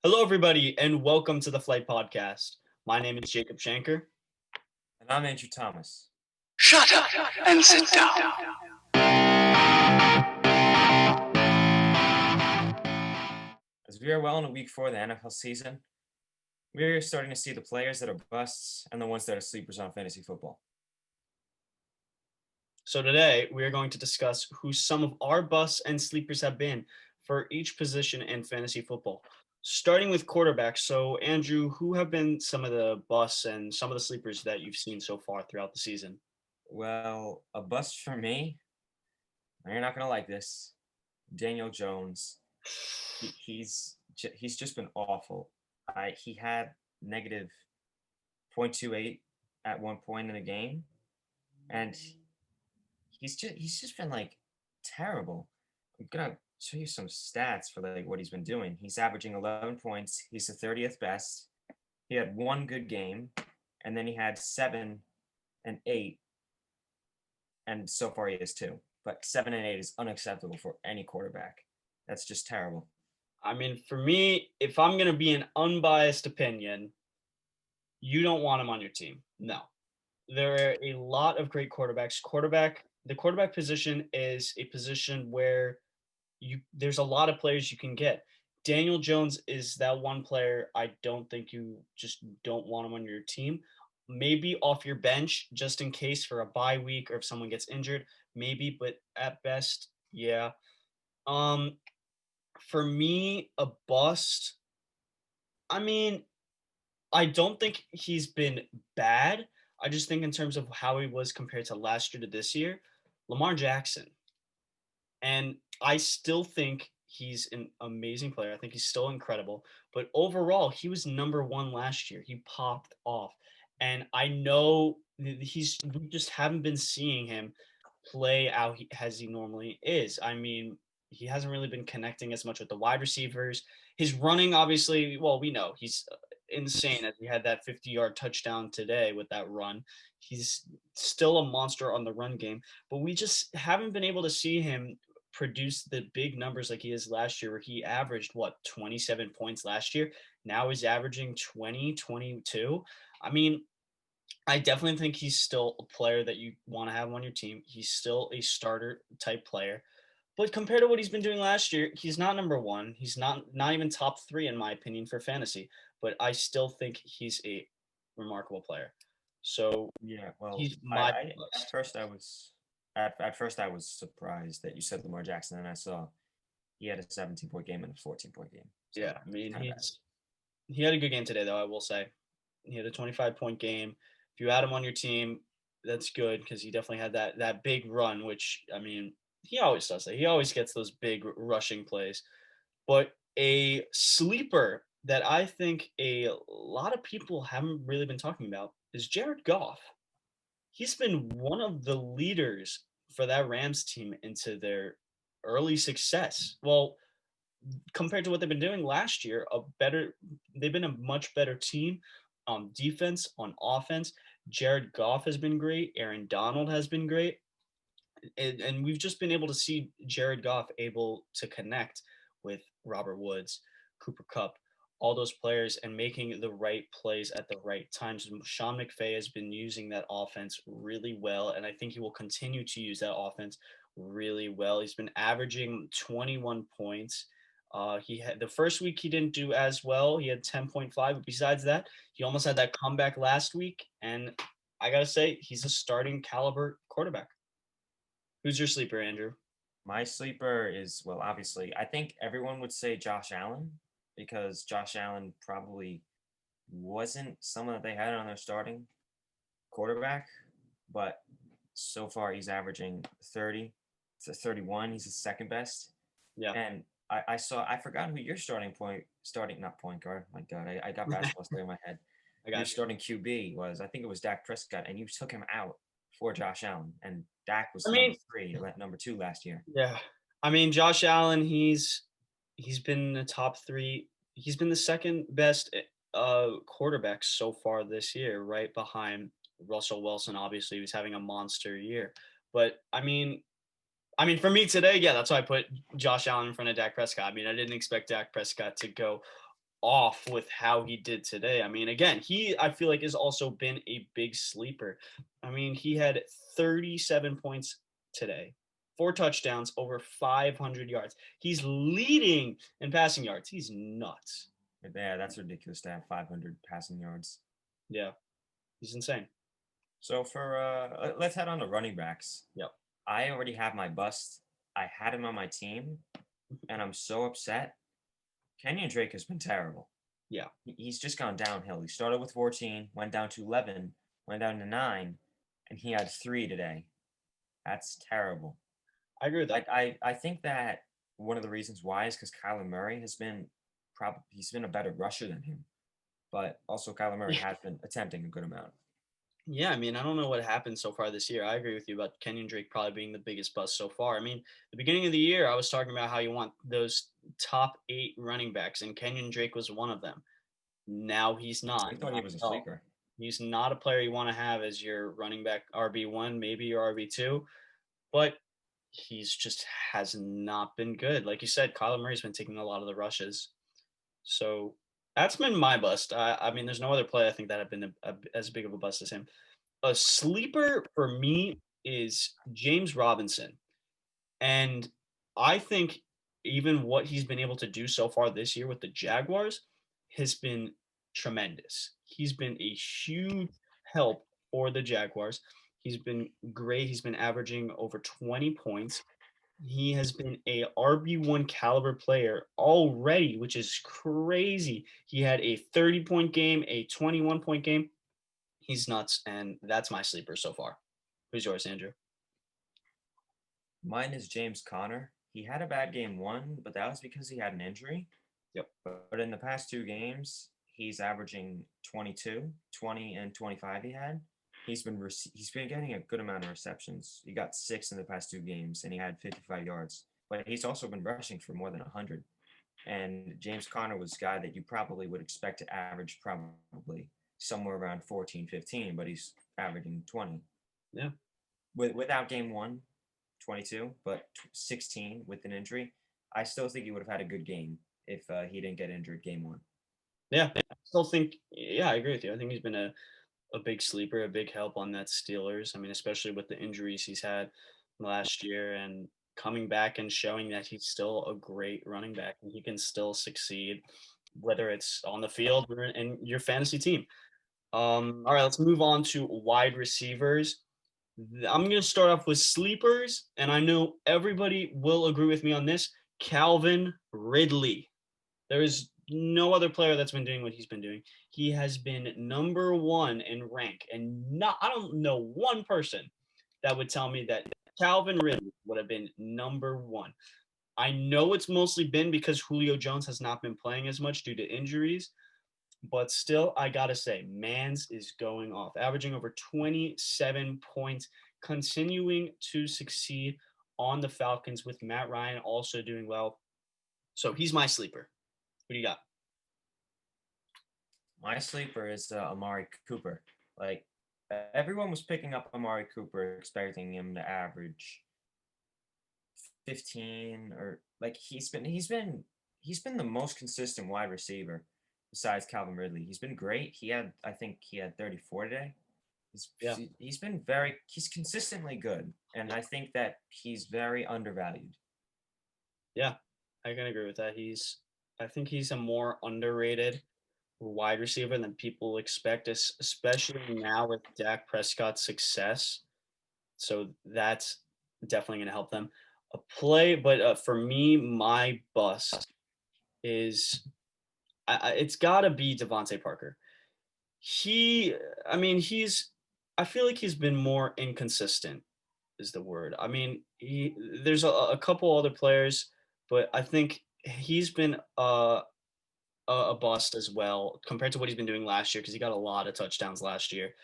Hello, everybody, and welcome to the Flight Podcast. My name is Jacob Shanker. And I'm Andrew Thomas. Shut up and sit down. As we are well in week 4 of the NFL season, we're starting to see the players that are busts and the ones that are sleepers on fantasy football. So today we are going to discuss who some of our busts and sleepers have been for each position in fantasy football. Starting with quarterbacks. So Andrew, who have been some of the busts and some of the sleepers that you've seen so far throughout the season? Well, a bust for me, and you're not going to like this, Daniel Jones. He's just been awful. He had negative 0.28 at one point in the game, and he's just been like terrible. I'm gonna show you some stats for like what he's been doing. He's averaging 11 points. He's the 30th best. He had one good game, and then he had 7 and 8, and so far he has 2. But 7 and 8 is unacceptable for any quarterback. That's just terrible. I mean, for me, if I'm going to be an unbiased opinion, you don't want him on your team. No. There are a lot of great quarterbacks. The quarterback position is a position where there's a lot of players you can get. Daniel Jones is that one player I don't think you just don't want him on your team. Maybe off your bench just in case for a bye week or if someone gets injured, maybe, but at best, yeah. Um for me, a bust, I mean, I don't think he's been bad. I just think in terms of how he was compared to last year to this year, Lamar Jackson. And I still think he's an amazing player. I think he's still incredible. But overall, he was number one last year. He popped off. And I know we just haven't been seeing him play out as he normally is. I mean, he hasn't really been connecting as much with the wide receivers. His running, obviously, well, we know he's insane as he had that 50-yard touchdown today with that run. He's still a monster on the run game, but we just haven't been able to see him produce the big numbers like he is last year, where he averaged 27 points last year. Now he's averaging 20, 22. I mean, I definitely think he's still a player that you want to have on your team. He's still a starter type player. But compared to what he's been doing last year, he's not number one. He's not even top 3 in my opinion for fantasy. But I still think he's a remarkable player. So Yeah, well, he's I, my I bust. at first I was surprised that you said Lamar Jackson, and I saw he had a 17-point game and a 14-point game. So Yeah, I mean kind of bad. he had a good game today though. I will say he had a 25-point game. If you had him on your team, that's good because he definitely had that big run. Which I mean, he always does that. He always gets those big rushing plays. But a sleeper that I think a lot of people haven't really been talking about is Jared Goff. He's been one of the leaders for that Rams team into their early success. Well, compared to what they've been doing last year, they've been a much better team on defense, on offense. Jared Goff has been great. Aaron Donald has been great. And we've just been able to see Jared Goff able to connect with Robert Woods, Cooper Kupp, all those players and making the right plays at the right times. Sean McVay has been using that offense really well, and I think he will continue to use that offense really well. He's been averaging 21 points. He had the first week he didn't do as well. He had 10.5. But besides that, he almost had that comeback last week, and I gotta say he's a starting caliber quarterback. Who's your sleeper, Andrew? My sleeper is, well, obviously, I think everyone would say Josh Allen because Josh Allen probably wasn't someone that they had on their starting quarterback, but so far he's averaging 30 to 31. He's the second best. Yeah. And I forgot who your not point guard. My God, I got basketball still in my head. I Your got you. starting QB was, I think it was Dak Prescott, and you took him out for Josh Allen. And Dak was I number mean, 3, number 2 last year. yeah. I mean, Josh Allen, he's been the top 3. He's been the second best quarterback so far this year, right behind Russell Wilson. Obviously, he was having a monster year. But I mean, for me today, yeah, that's why I put Josh Allen in front of Dak Prescott. I mean, I didn't expect Dak Prescott to go off with how he did today. I mean, again, I feel like has also been a big sleeper. I mean, he had 37 points today, 4 touchdowns, over 500 yards. He's leading in passing yards. He's nuts. Yeah, that's ridiculous to have 500 passing yards. Yeah, he's insane. So let's head on to running backs. Yep. I already have my bust. I had him on my team, and I'm so upset. Kenyon Drake has been terrible. Yeah. He's just gone downhill. He started with 14, went down to 11, went down to 9, and he had 3 today. That's terrible. I agree with that. I think that one of the reasons why is because Kyler Murray has been he's been a better rusher than him, but also Kyler Murray has been attempting a good amount. Yeah, I mean, I don't know what happened so far this year. I agree with you about Kenyon Drake probably being the biggest bust so far. I mean, the beginning of the year, I was talking about how you want those top 8 running backs, and Kenyon Drake was one of them. Now he's not. I thought he was a sleeper. He's not a player you want to have as your running back RB1, maybe your RB2, but he's just has not been good. Like you said, Kyler Murray's been taking a lot of the rushes. So that's been my bust. I mean, there's no other play I think that have been as big of a bust as him. A sleeper for me is James Robinson. And I think even what he's been able to do so far this year with the Jaguars has been tremendous. He's been a huge help for the Jaguars. He's been great. He's been averaging over 20 points. He has been a RB1 caliber player already, which is crazy. He had a 30-point game, a 21-point game. He's nuts, and that's my sleeper so far. Who's yours, Andrew? Mine is James Conner. He had a bad game 1, but that was because he had an injury. Yep. But in the past 2 games, he's averaging 22, 20, and 25 he had. He's been getting a good amount of receptions. He got 6 in the past 2 games, and he had 55 yards. But he's also been rushing for more than 100. And James Conner was a guy that you probably would expect to average probably somewhere around 14, 15, but he's averaging 20. Yeah. Without game 1, 22, but 16 with an injury. I still think he would have had a good game if he didn't get injured game 1. Yeah, I still think, I agree with you. I think he's been a big sleeper, a big help on that Steelers. I mean, especially with the injuries he's had last year and coming back and showing that he's still a great running back and he can still succeed, whether it's on the field or in your fantasy team. All right, let's move on to wide receivers. I'm going to start off with sleepers, and I know everybody will agree with me on this. Calvin Ridley. There is no other player that's been doing what he's been doing. He has been number 1 in rank, and I don't know one person that would tell me that Calvin Ridley would have been number 1. I know it's mostly been because Julio Jones has not been playing as much due to injuries, but still, I gotta say, Mans is going off, averaging over 27 points, continuing to succeed on the Falcons with Matt Ryan also doing well. So he's my sleeper. Who do you got? My sleeper is Amari Cooper. Like everyone was picking up Amari Cooper, expecting him to average 15 or like he's been the most consistent wide receiver besides Calvin Ridley. He's been great. I think he had 34 today. He's consistently good, and I think that he's very undervalued. Yeah, I can agree with that. I think he's a more underrated wide receiver than people expect, especially now with Dak Prescott's success. So that's definitely going to help them. But for me, my bust is it's got to be Devontae Parker. I feel like he's been more inconsistent is the word. I mean, there's a couple other players, but I think he's been a bust as well compared to what he's been doing last year because he got a lot of touchdowns last year.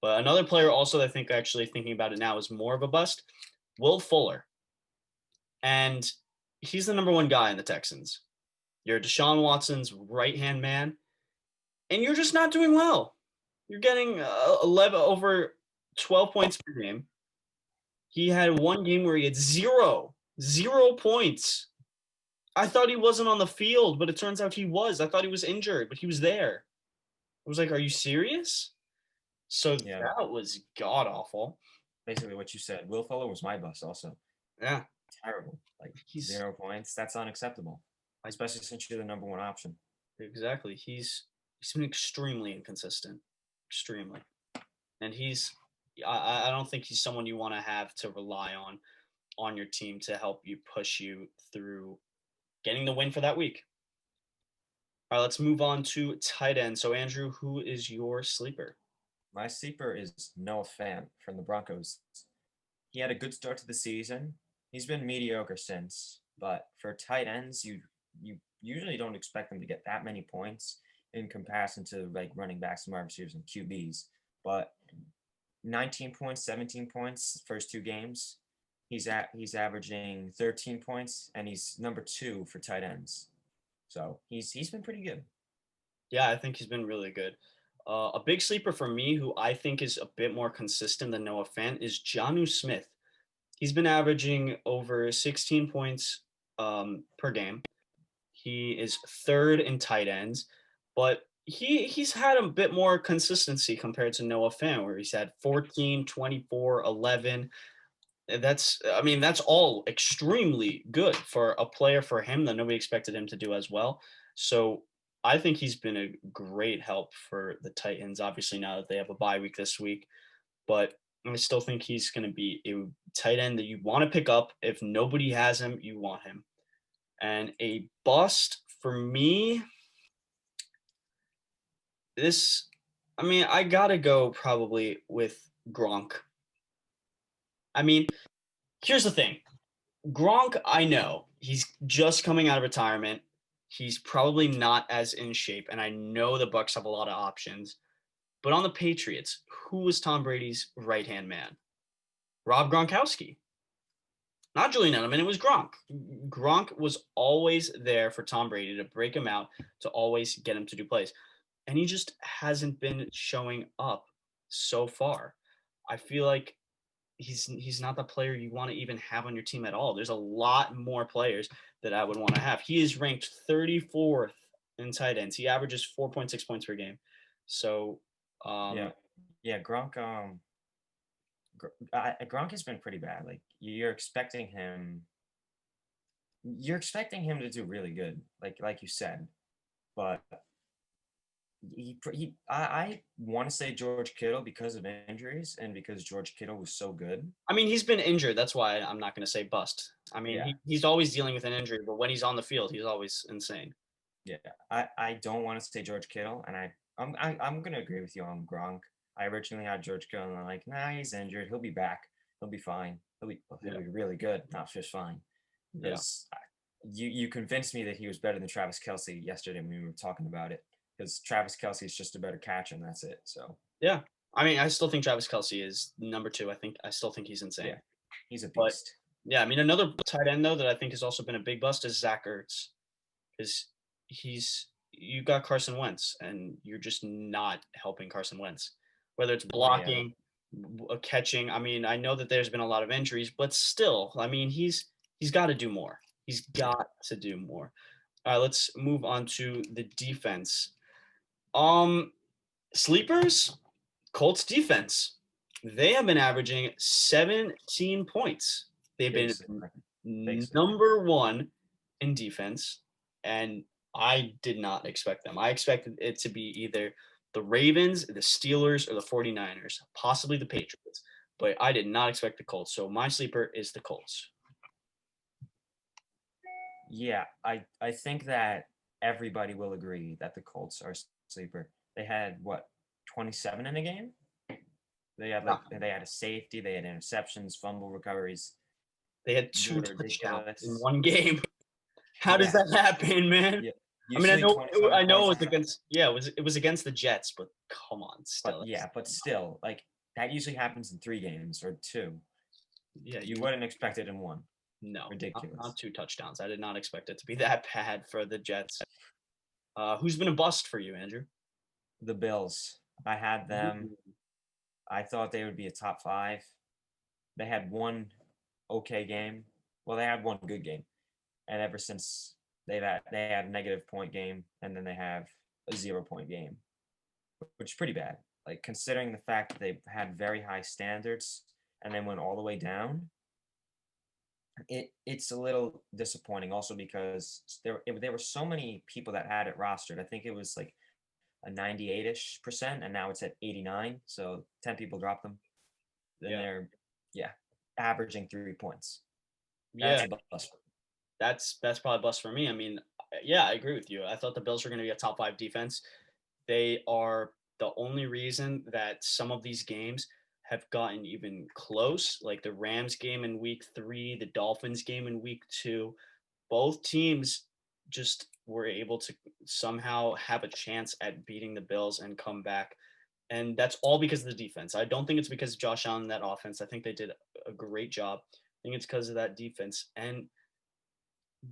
But another player also that I think actually thinking about it now is more of a bust, Will Fuller. And he's the number 1 guy in the Texans. You're Deshaun Watson's right-hand man, and you're just not doing well. You're getting 11 over 12 points per game. He had one game where he had zero points. I thought he wasn't on the field, but it turns out he was. I thought he was injured, but he was there. I was like, "Are you serious?" So Yeah, that was god awful. basically what you said. Will Fuller was my bust also. Yeah, Terrible. Like he's 0 points. That's unacceptable, I, especially since you're the number one option. exactly. He's been extremely inconsistent, extremely, and I don't think he's someone you want to have to rely on your team to help you push you through getting the win for that week. All right, let's move on to tight end. So Andrew, who is your sleeper? My sleeper is Noah Fant from the Broncos. He had a good start to the season. He's been mediocre since, but for tight ends, you usually don't expect them to get that many points in comparison to like running backs and wide receivers and QBs. But 19 points, 17 points first two games. He's averaging 13 points and he's number 2 for tight ends. So he's been pretty good. Yeah, I think he's been really good. A big sleeper for me, who I think is a bit more consistent than Noah Fant, is Jonnu Smith. He's been averaging over 16 points per game. He is third in tight ends, but he's had a bit more consistency compared to Noah Fant, where he's had 14, 24, 11. I mean, that's all extremely good for a player for him that nobody expected him to do as well. So I think he's been a great help for the Titans, obviously, now that they have a bye week this week. But I still think he's going to be a tight end that you want to pick up. If nobody has him, you want him. And a bust for me, I mean, I got to go probably with Gronk. I mean, here's the thing. Gronk, I know he's just coming out of retirement. He's probably not as in shape, and I know the Bucks have a lot of options. But on the Patriots, who was Tom Brady's right-hand man? Rob Gronkowski. Not Julian Edelman, it was Gronk. Gronk was always there for Tom Brady to break him out, to always get him to do plays. And he just hasn't been showing up so far. I feel like he's not the player you want to even have on your team at all. There's a lot more players that I would want to have. He is ranked 34th in tight ends. He averages 4.6 points per game. So, Yeah, yeah. Gronk has been pretty bad. Like you're expecting him to do really good, like you said, but I want to say George Kittle because of injuries and because George Kittle was so good. I mean, he's been injured. That's why I'm not going to say bust. I mean, Yeah, he's always dealing with an injury, but when he's on the field, he's always insane. yeah. I don't want to say George Kittle, and I'm gonna agree with you on Gronk. I originally had George Kittle, and I'm like, nah, he's injured. He'll be back. He'll be fine. He'll Yeah. be really good, not just fine. Yeah. Because you convinced me that he was better than Travis Kelce yesterday when we were talking about it. Because Travis Kelce is just a better catcher, and that's it. So Yeah. I mean, I still think Travis Kelce is number two. I still think he's insane. yeah, he's a But beast. yeah, I mean, another tight end though that I think has also been a big bust is Zach Ertz, because you got Carson Wentz and you're just not helping Carson Wentz, whether it's Oh yeah, blocking, catching. I mean, I know that there's been a lot of injuries, but still, I mean, he's got to do more. He's got to do more. All right, let's move on to the defense. Um, Sleepers, Colts defense. They have been averaging 17 points. They've big been sleeper. Big sleeper. number one in defense, and I did not expect them. I expected it to be either the Ravens, the Steelers, or the 49ers, possibly the Patriots, but I did not expect the Colts. So my sleeper is the Colts. Yeah, I think that everybody will agree that the Colts are sleeper. They had what 27 in a game. They had a safety, they had interceptions, fumble recoveries. They had They two were touchdowns in ridiculous. one game. How does Yeah, that happen, man? yeah. I mean, Usually 27 I know points. it was against, yeah, it was against the Jets, but come on, But still, yeah, but still, like that usually happens in 3 games or 2. yeah, You wouldn't expect it in one. no, not Ridiculous. two touchdowns. I did not expect it to be that bad for the Jets. Who's been a bust for you, Andrew? The Bills. I had them. I thought they would be a top 5. They had one okay game. Well, they had one good game. And ever since they had a negative point game, and then they have a 0 point game, which is pretty bad. Like considering the fact that they had very high standards and then went all the way down, it's a little disappointing. Also because there were so many people that had it rostered. I think it was like a 98-ish%, and now it's at 89. So 10 people dropped them. Then Yeah. they're averaging 3 points. Yeah, That's a bust. that's probably a bust for me. I mean, yeah, I agree with you. I thought the Bills were going to be a top 5 defense. They are the only reason that some of these games have gotten even close, like the Rams game in week 3, the Dolphins game in week 2. Both teams just were able to somehow have a chance at beating the Bills and come back. And that's all because of the defense. I don't think it's because of Josh Allen and that offense. I think they did a great job. I think it's because of that defense. And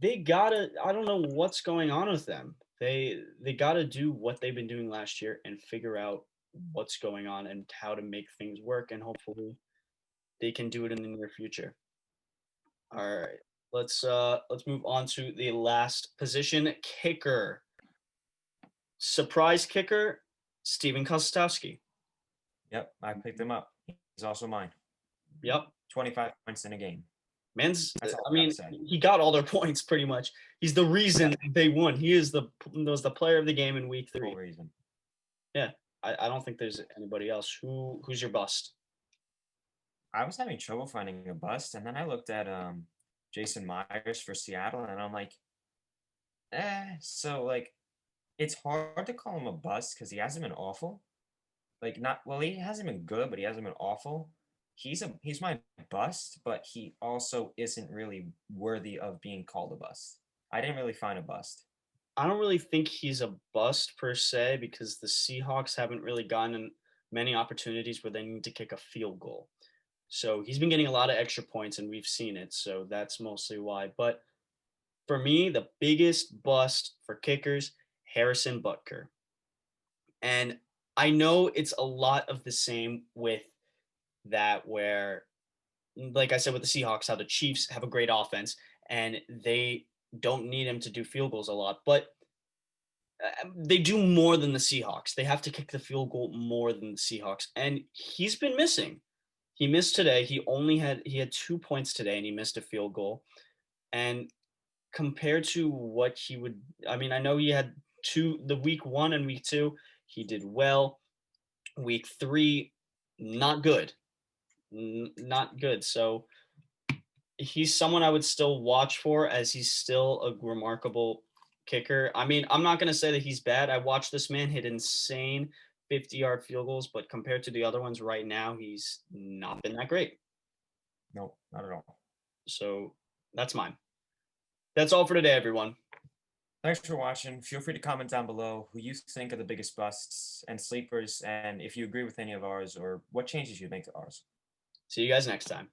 they gotta, I don't know what's going on with them. They gotta do what they've been doing last year and figure out what's going on and how to make things work, and hopefully they can do it in the near future. All right. Let's move on to the last position, kicker. Surprise kicker, Steven Kostowski. Yep, I picked him up. He's also mine. Yep. 25 points in a game. Man's, That's all I I gotta mean, say. he got all their points pretty much. He's the reason they won. He was the player of the game in week 3. Full reason. I don't think there's anybody else. Who's your bust? I was having trouble finding a bust, and then I looked at Jason Myers for Seattle, and I'm like, so like it's hard to call him a bust because he hasn't been awful. Like not well, he hasn't been good, but he hasn't been awful. He's my bust, but he also isn't really worthy of being called a bust. I didn't really find a bust. I don't really think he's a bust per se because the Seahawks haven't really gotten many opportunities where they need to kick a field goal. So he's been getting a lot of extra points, and we've seen it. So that's mostly why. But for me, the biggest bust for kickers, Harrison Butker. And I know it's a lot of the same with that, where, like I said, with the Seahawks, how the Chiefs have a great offense and they don't need him to do field goals a lot, but they do more than the Seahawks. They have to kick the field goal more than the Seahawks, and he's been missing. He missed today. He had 2 points today, and he missed a field goal. And compared to what he would, I mean, I know he had the week 1 and week 2, he did well. Week 3, not good. Not good. So he's someone I would still watch for, as he's still a remarkable kicker. I mean, I'm not going to say that he's bad. I watched this man hit insane 50-yard field goals, but compared to the other ones right now, he's not been that great. No, not at all. So that's mine. That's all for today, everyone. Thanks for watching. Feel free to comment down below who you think are the biggest busts and sleepers, and if you agree with any of ours or what changes you'd make to ours. See you guys next time.